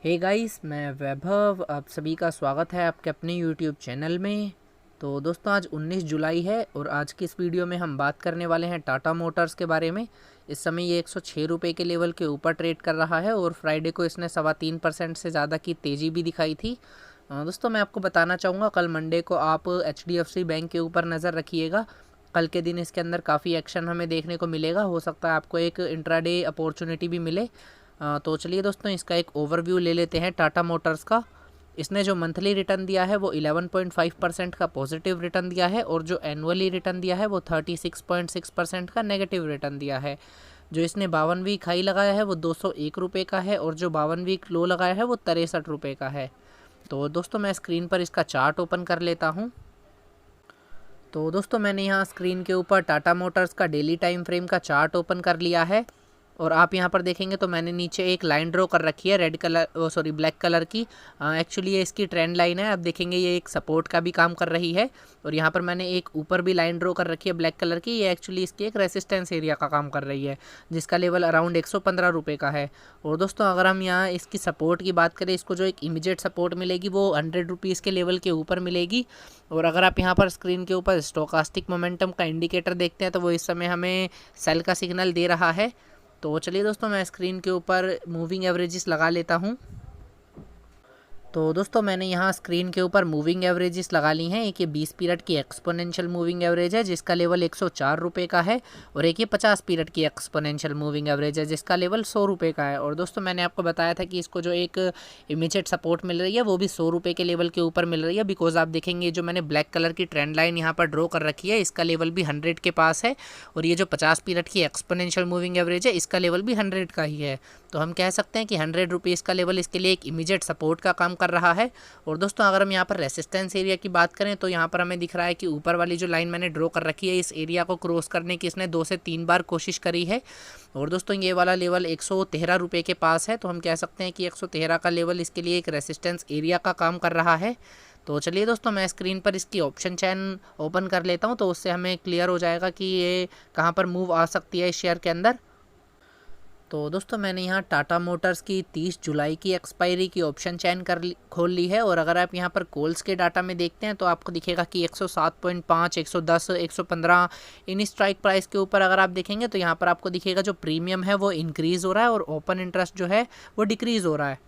Hey guys, मैं वैभव। आप सभी का स्वागत है आपके अपने यूट्यूब चैनल में। तो दोस्तों, आज 19 जुलाई है और आज की इस वीडियो में हम बात करने वाले हैं टाटा मोटर्स के बारे में। इस समय ये 106 रुपये के लेवल के ऊपर ट्रेड कर रहा है और फ्राइडे को इसने 3.25% से ज़्यादा की तेज़ी भी दिखाई थी। दोस्तों, मैं आपको बताना चाहूँगा, कल मंडे को आप HDFC बैंक के ऊपर नज़र रखिएगा। कल के दिन इसके अंदर काफ़ी एक्शन हमें देखने को मिलेगा। हो सकता है आपको एक इंट्राडे अपॉर्चुनिटी भी मिले। तो चलिए दोस्तों, इसका एक ओवरव्यू ले लेते हैं टाटा मोटर्स का। इसने जो मंथली रिटर्न दिया है वो 11.5% का पॉजिटिव रिटर्न दिया है और जो एनुअली रिटर्न दिया है वो 36.6% का नेगेटिव रिटर्न दिया है। जो इसने 52 वीक हाई लगाया है वो 201 रुपये का है और जो 52 वीक लो लगाया है वो 63 रुपये का है। तो दोस्तों, मैं स्क्रीन पर इसका चार्ट ओपन कर लेता हूँ। तो दोस्तों, मैंने यहाँ स्क्रीन के ऊपर टाटा मोटर्स का डेली टाइम फ्रेम का चार्ट ओपन कर लिया है और आप यहाँ पर देखेंगे तो मैंने नीचे एक लाइन ड्रॉ कर रखी है ब्लैक कलर की। एक्चुअली ये इसकी ट्रेंड लाइन है। आप देखेंगे ये एक सपोर्ट का भी काम कर रही है और यहाँ पर मैंने एक ऊपर भी लाइन ड्रॉ कर रखी है ब्लैक कलर की। ये एक्चुअली इसकी एक रेसिस्टेंस एरिया का काम कर रही है जिसका लेवल अराउंड 115 रुपये का है। और दोस्तों, अगर हम यहाँ इसकी सपोर्ट की बात करें, इसको जो एक इमीडिएट सपोर्ट मिलेगी वो 100 रुपीज़ के लेवल के ऊपर मिलेगी। और अगर आप यहाँ पर स्क्रीन के ऊपर स्टोकास्टिक मोमेंटम का इंडिकेटर देखते हैं तो वो इस समय हमें सेल का सिग्नल दे रहा है। तो चलिए दोस्तों, मैं स्क्रीन के ऊपर मूविंग एवरेजेस लगा लेता हूँ। तो दोस्तों, मैंने यहाँ स्क्रीन के ऊपर मूविंग एवरेजेस लगा ली हैं। एक ये 20 पीरियड की एक्सपोनेंशियल मूविंग एवरेज है जिसका लेवल 104 रुपये का है और एक ये 50 पीरियड की एक्सपोनेंशियल मूविंग एवरेज है जिसका लेवल 100 रुपये का है। और दोस्तों, मैंने आपको बताया था कि इसको जो एक इमीडिएट सपोर्ट मिल रही है वो भी 100 रुपये के लेवल के ऊपर मिल रही है। बिकॉज आप देखेंगे जो मैंने ब्लैक कलर की ट्रेंड लाइन यहाँ पर ड्रॉ कर रखी है इसका लेवल भी 100 के पास है और ये जो 50 पीरियड की एक्सपोनेंशियल मूविंग एवरेज है इसका लेवल भी 100 का ही है। तो हम कह सकते हैं कि 100 रुपीज़ का लेवल इसके लिए एक इमीडिएट सपोर्ट का काम कर रहा है। और दोस्तों, अगर हम यहाँ पर रेसिस्टेंस एरिया की बात करें तो यहाँ पर हमें दिख रहा है कि ऊपर वाली जो लाइन मैंने ड्रॉ कर रखी है इस एरिया को क्रॉस करने की इसने 2 से 3 बार कोशिश करी है। और दोस्तों, ये वाला लेवल 113 रुपये के पास है। तो हम कह सकते हैं कि 113 का लेवल इसके लिए एक रेसिस्टेंस एरिया का काम कर रहा है। तो चलिए दोस्तों, मैं स्क्रीन पर इसकी ऑप्शन चैन ओपन कर लेता हूँ तो उससे हमें क्लियर हो जाएगा कि ये कहाँ पर मूव आ सकती है इस शेयर के अंदर। तो दोस्तों, मैंने यहाँ टाटा मोटर्स की 30 जुलाई की एक्सपायरी की ऑप्शन चैन खोल ली है और अगर आप यहाँ पर कॉल्स के डाटा में देखते हैं तो आपको दिखेगा कि 107.5, 110, 115 इन स्ट्राइक प्राइस के ऊपर अगर आप देखेंगे तो यहाँ पर आपको दिखेगा जो प्रीमियम है वो इंक्रीज़ हो रहा है और ओपन इंटरेस्ट जो है वो डिक्रीज़ हो रहा है।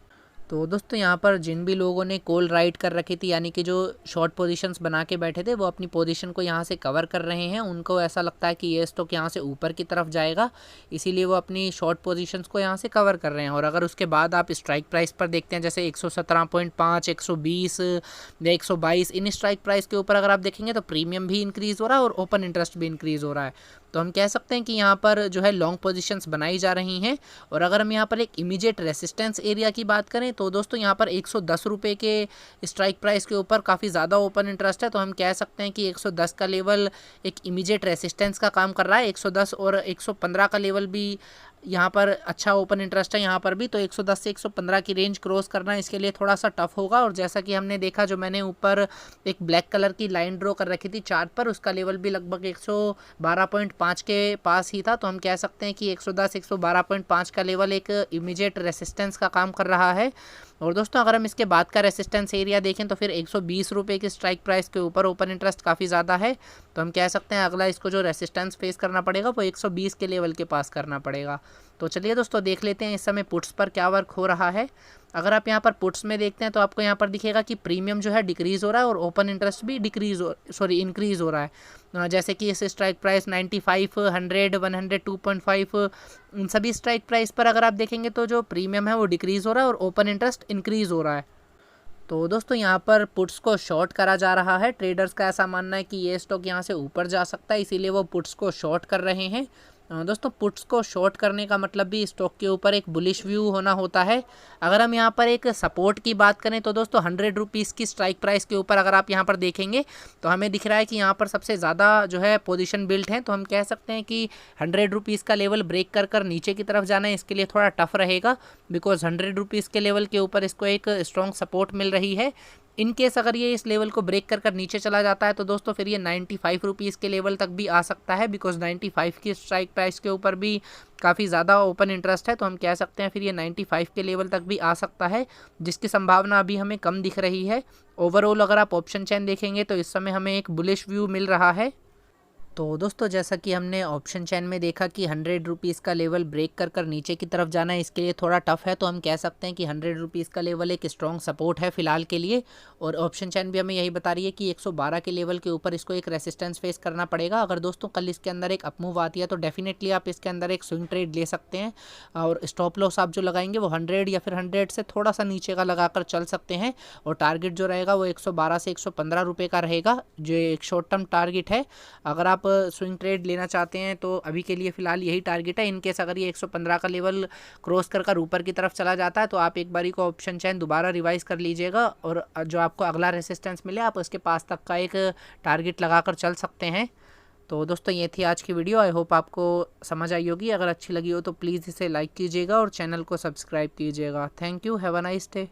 तो दोस्तों, यहाँ पर जिन भी लोगों ने कॉल राइट कर रखी थी यानी कि जो शॉर्ट पोजीशंस बना के बैठे थे वो अपनी पोजीशन को यहाँ से कवर कर रहे हैं। उनको ऐसा लगता है कि ये स्टॉक यहाँ से ऊपर की तरफ जाएगा, इसीलिए वो अपनी शॉर्ट पोजीशंस को यहाँ से कवर कर रहे हैं। और अगर उसके बाद आप स्ट्राइक प्राइस पर देखते हैं जैसे 117.5, 120 या 122 इन स्ट्राइक प्राइस के ऊपर अगर आप देखेंगे तो प्रीमियम भी इंक्रीज़ हो रहा है और ओपन इंटरेस्ट भी इंक्रीज़ हो रहा है। तो हम कह सकते हैं कि यहाँ पर जो है लॉन्ग पोजीशंस बनाई जा रही हैं। और अगर हम यहाँ पर एक इमीडिएट रेसिस्टेंस एरिया की बात करें तो दोस्तों, यहाँ पर 110 रुपये के स्ट्राइक प्राइस के ऊपर काफ़ी ज़्यादा ओपन इंटरेस्ट है। तो हम कह सकते हैं कि 110 का लेवल एक इमीडिएट रेसिस्टेंस का काम कर रहा है। 110 और 115 का लेवल भी यहाँ पर अच्छा ओपन इंटरेस्ट है यहाँ पर भी। तो 110 से 115 की रेंज क्रॉस करना इसके लिए थोड़ा सा टफ होगा। और जैसा कि हमने देखा, जो मैंने ऊपर एक ब्लैक कलर की लाइन ड्रॉ कर रखी थी चार्ट पर, उसका लेवल भी लगभग 112.5 के पास ही था। तो हम कह सकते हैं कि 110, 112.5 का लेवल एक इमीडिएट रेसिस्टेंस का काम कर रहा है। और दोस्तों, अगर हम इसके बाद का रेसिस्टेंस एरिया देखें तो फिर 120 रुपये के स्ट्राइक प्राइस के ऊपर ओपन इंटरेस्ट काफ़ी ज़्यादा है। तो हम कह सकते हैं अगला इसको जो रेसिस्टेंस फेस करना पड़ेगा वो 120 के लेवल के पास करना पड़ेगा। तो चलिए दोस्तों, देख लेते हैं इस समय पुट्स पर क्या वर्क हो रहा है। अगर आप यहाँ पर पुट्स में देखते हैं तो आपको यहाँ पर दिखेगा कि प्रीमियम जो है डिक्रीज़ हो रहा है और ओपन इंटरेस्ट भी इंक्रीज़ हो रहा है। जैसे कि इस स्ट्राइक प्राइस 95, 100, 102.5 इन सभी स्ट्राइक प्राइस पर अगर आप देखेंगे तो जो प्रीमियम है वो डिक्रीज़ हो रहा है और ओपन इंटरेस्ट इंक्रीज़ हो रहा है। तो दोस्तों, यहाँ पर पुट्स को शॉर्ट करा जा रहा है। ट्रेडर्स का ऐसा मानना है कि ये स्टॉक यहाँ से ऊपर जा सकता है, इसीलिए वो पुट्स को शॉर्ट कर रहे हैं। दोस्तों, पुट्स को शॉर्ट करने का मतलब भी स्टॉक के ऊपर एक बुलिश व्यू होना होता है। अगर हम यहाँ पर एक सपोर्ट की बात करें तो दोस्तों 100 रुपीज़ की स्ट्राइक प्राइस के ऊपर अगर आप यहाँ पर देखेंगे तो हमें दिख रहा है कि यहाँ पर सबसे ज़्यादा जो है पोजीशन बिल्ट है। तो हम कह सकते हैं कि 100 रुपीज़ का लेवल ब्रेक कर नीचे की तरफ जाना है इसके लिए थोड़ा टफ रहेगा। बिकॉज 100 रुपीज़ के लेवल के ऊपर इसको एक स्ट्रॉन्ग सपोर्ट मिल रही है। इन केस अगर ये इस लेवल को ब्रेक कर नीचे चला जाता है तो दोस्तों फिर ये 95 रुपीज़ के लेवल तक भी आ सकता है, बिकॉज 95 की स्ट्राइक प्राइस के ऊपर भी काफ़ी ज़्यादा ओपन इंटरेस्ट है। तो हम कह सकते हैं फिर ये 95 के लेवल तक भी आ सकता है, जिसकी संभावना अभी हमें कम दिख रही है। ओवरऑल अगर आप ऑप्शन चेन देखेंगे तो इस समय हमें एक बुलिश व्यू मिल रहा है। तो दोस्तों जैसा कि हमने ऑप्शन चेन में देखा कि 100 रुपीज़ का लेवल ब्रेक कर नीचे की तरफ जाना है, इसके लिए थोड़ा टफ है। तो हम कह सकते हैं कि 100 रुपीज़ का लेवल एक स्ट्रॉन्ग सपोर्ट है फिलहाल के लिए। और ऑप्शन चेन भी हमें यही बता रही है कि 112 के लेवल के ऊपर इसको एक रेसिस्टेंस फेस करना पड़ेगा। अगर दोस्तों कल इसके अंदर एक अपमूव आती है तो डेफिनेटली आप इसके अंदर एक स्विंग ट्रेड ले सकते हैं, और स्टॉप लॉस आप जो लगाएंगे वो 100 या फिर 100 से थोड़ा सा नीचे का लगाकर चल सकते हैं। और टारगेट जो रहेगा वो 112 से 115 रुपये का रहेगा, जो एक शॉर्ट टर्म टारगेट है। अगर आप स्विंग ट्रेड लेना चाहते हैं तो अभी के लिए फ़िलहाल यही टारगेट है। इनकेस अगर ये 115 का लेवल क्रॉस कर ऊपर की तरफ चला जाता है तो आप एक बारी को ऑप्शन चेन दोबारा रिवाइज कर लीजिएगा, और जो आपको अगला रेसिस्टेंस मिले आप उसके पास तक का एक टारगेट लगाकर चल सकते हैं। तो दोस्तों ये थी आज की वीडियो। आई होप आपको समझ आई होगी। अगर अच्छी लगी हो तो प्लीज़ इसे लाइक कीजिएगा और चैनल को सब्सक्राइब कीजिएगा। Thank you, have a nice day.